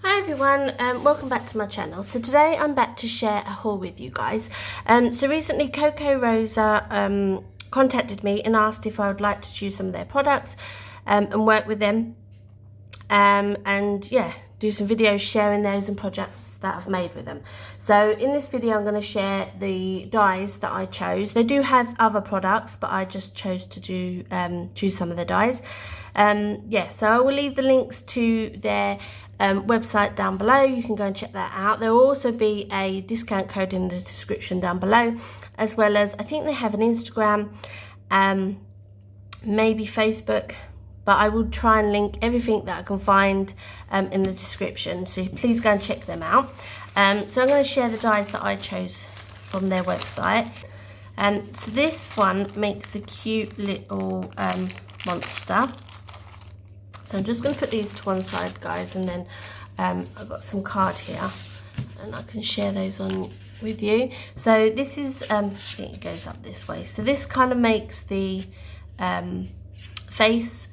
Hi everyone, welcome back to my channel. So today I'm back to share a haul with you guys. So recently Kokorosa contacted me and asked if I would like to choose some of their products and work with them and yeah, do some videos sharing those and projects that I've made with them. So in this video I'm going to share the dyes that I chose. They do have other products, but I just chose to do choose some of the dyes. Yeah, so I will leave the links to their website down below. You can go and check that out. There will also be a discount code in the description down below, as well as I think they have an Instagram, maybe Facebook, but I will try and link everything that I can find in the description, so please go and check them out. So I'm going to share the dyes that I chose from their website. So this one makes a cute little monster. So I'm just going to put these to one side, guys, and then I've got some card here and I can share those on with you. So this is, I think it goes up this way. So this kind of makes the face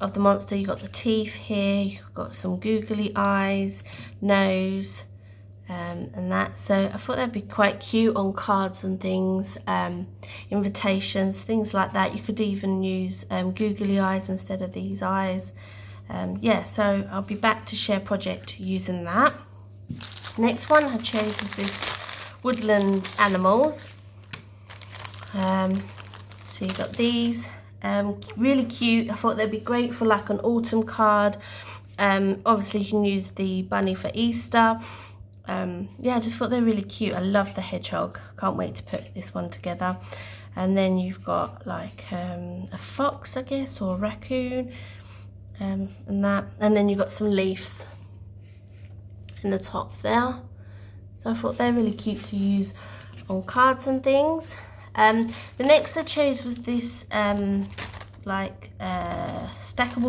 of the monster. You've got the teeth here, you've got some googly eyes, nose, and that. So I thought that'd be quite cute on cards and things, invitations, things like that. You could even use googly eyes instead of these eyes. Yeah, so I'll be back to share project using that. Next one I chose is this Woodland Animals. So you got these, really cute. I thought they'd be great for like an autumn card. Obviously you can use the bunny for Easter. Yeah, I just thought they're really cute. I love the hedgehog. Can't wait to put this one together. And then you've got like a fox, I guess, or a raccoon, and that. And then you've got some leaves in the top there. So I thought they're really cute to use on cards and things. The next I chose was this stackable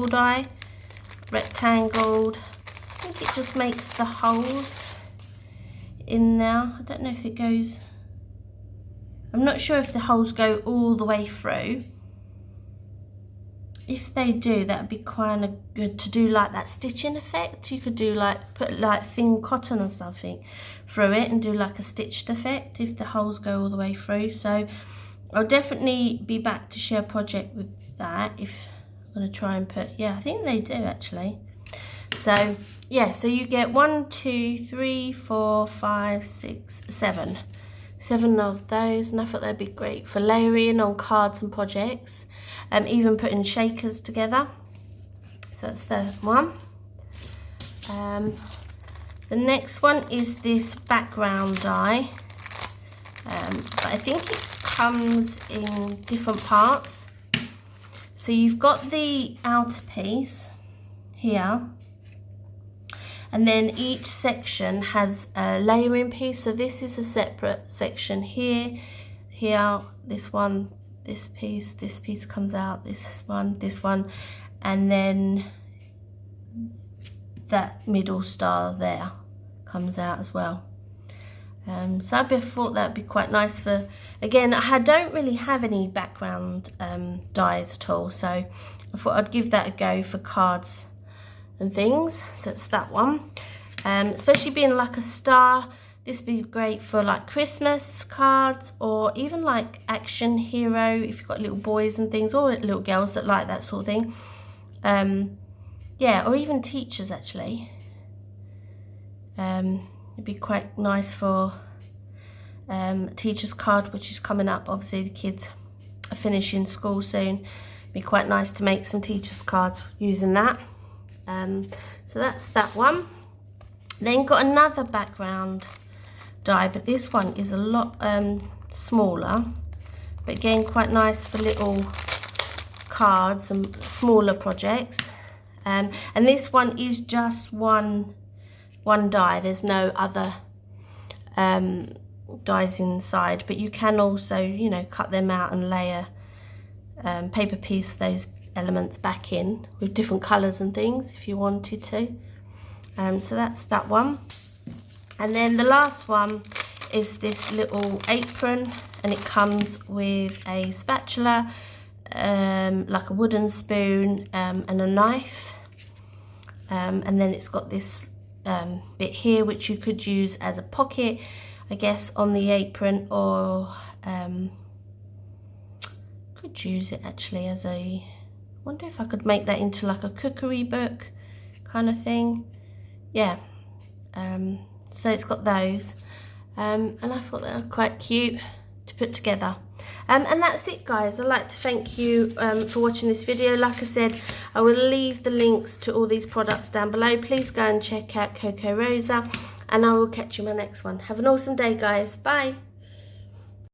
die rectangle. I think it just makes the holes in there. I don't know if it goes, I'm not sure if the holes go all the way through. If they do, that would be kind of good to do like that stitching effect. You could do like, put like thin cotton or something through it and do like a stitched effect if the holes go all the way through. So I'll definitely be back to share a project with that. If I'm going to try and put, yeah, I think they do actually. So yeah, so you get 1, 2, 3, 4, 5, 6, 7. 7 of those, and I thought that'd be great for layering on cards and projects, even putting shakers together. So that's the one. The next one is this background die, but I think it comes in different parts. So you've got the outer piece here, and then each section has a layering piece. So this is a separate section here, this one, this piece comes out, this one, and then that middle star there comes out as well. So I thought that'd be quite nice for, again, I don't really have any background dies at all, so I thought I'd give that a go for cards and things. So it's that one, especially being like a star. This would be great for like Christmas cards, or even like action hero if you've got little boys and things, or little girls that like that sort of thing. Yeah, or even teachers actually. It'd be quite nice for teacher's card, which is coming up. Obviously the kids are finishing school soon. It'd be quite nice to make some teacher's cards using that. So that's that one. Then got another background die, but this one is a lot smaller, but again quite nice for little cards and smaller projects. And this one is just one die. There's no other dies inside, but you can also, you know, cut them out and layer paper piece those elements back in with different colors and things if you wanted to. So that's that one. And then the last one is this little apron, and it comes with a spatula, like a wooden spoon, and a knife, and then it's got this bit here, which you could use as a pocket, I guess, on the apron, or could use it actually as a, wonder if I could make that into like a cookery book kind of thing. Yeah, so it's got those, and I thought they were quite cute to put together. And that's it, guys. I'd like to thank you for watching this video. Like I said, I will leave the links to all these products down below. Please go and check out Kokorosa, and I will catch you in my next one. Have an awesome day, guys. Bye.